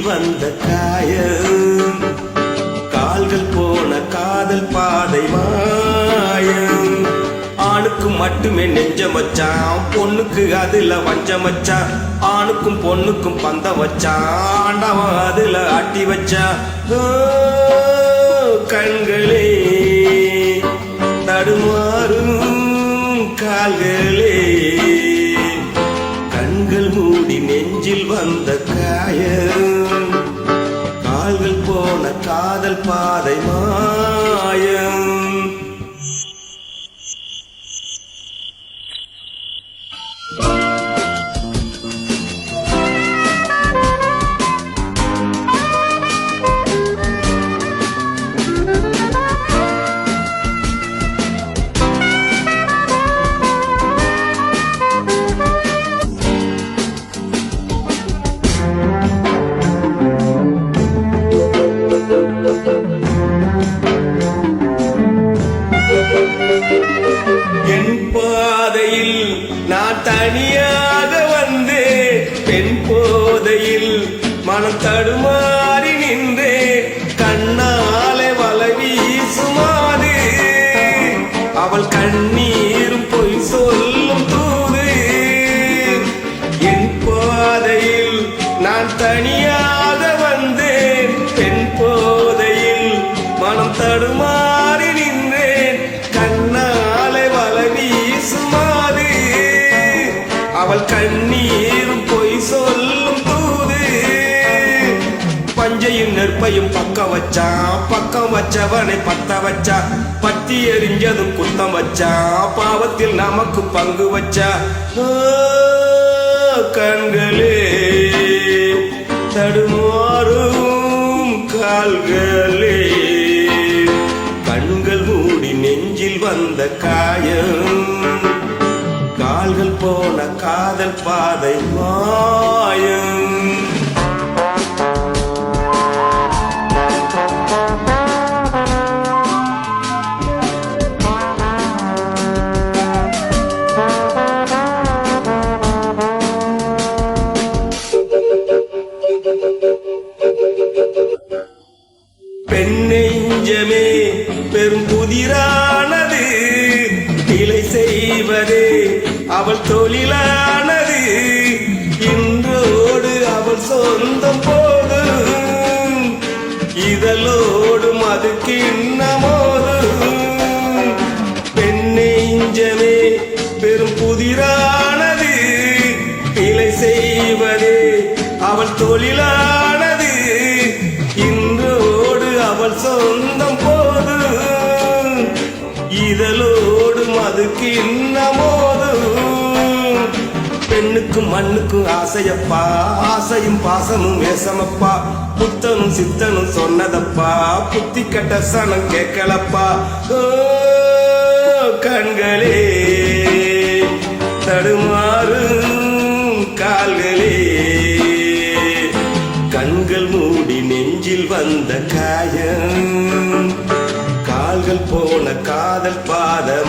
வந்த காயம் கால்கள் போன காதல் பாதை மாயம் ஆணுக்கு மட்டுமே நெஞ்சம் வச்சான் பொண்ணுக்கு அதுல வஞ்சம் வச்சான் ஆணுக்கும் பொண்ணுக்கும் பந்தம் வச்சான் ஆண்டவன் அதுல அட்டி வச்சான் கண்களே தடுமாறும் கால்களே கண்கள் மூடி நெஞ்சில் வந்த காயம் கால்கள் போன காதல் பாதை மாயம் என் பாதையில் நான் தனியாக வந்தேன் பெண் போதையில் மனம் தடுமாறி நின்றேன் கண்ணாலே வலை வீசுமாறு அவள் கண்ணீரும் பொய் சொல்லும் தூது என் பாதையில் நான் தனியாக வந்தேன் பெண் போதையில் மனம் தடுமாறி நின்றேன் கண்ணாலே வலை வீசுமாறு அவள் கண்ணீரும் பொய் சொல்லும் தூது பஞ்சையும் நெற்பையும் பக்கம் வச்சான் பக்கம் வச்சவனை பத்த வச்சான் பத்தி எரிஞ்சதும் குத்தம் வச்சான் பாவத்தில் நமக்கு பங்கு வச்சா கண்களே தடுமாறும் கால்களே கண்கள் மூடி நெஞ்சில் வந்த காயம் கால்கள் போன காதல் பாதை மாயம் பெண்ணெஞ்சமே பெரும் புதிரானது இலை செய்வதே அவள் தொழிலானது இன்றோடு அவள் சொந்தம் போதும் இதழோடும் அதுக்கு இன்னமோதும் பெண்ணெஞ்சமே பெரும் புதிரானது இலை செய்வதே அவள் தொழிலானது இன்றோடு அவள் சொந்தம் போதும் இதழோடு மதுக்கு இன்னமோதும் பெண்ணுக்கும் மண்ணுக்கும் ஆசையப்பா ஆசையும் பாசமும் வேசமப்பா புத்தனும் சித்தனும் சொன்னதப்பா புத்தி கட்ட சனம் கேட்கலப்பா கண்களே தடுமாறும் கால்களே கண்கள் மூடி நெஞ்சில் வந்த காயம் கால்கள் போன காதல் பாதமாயம்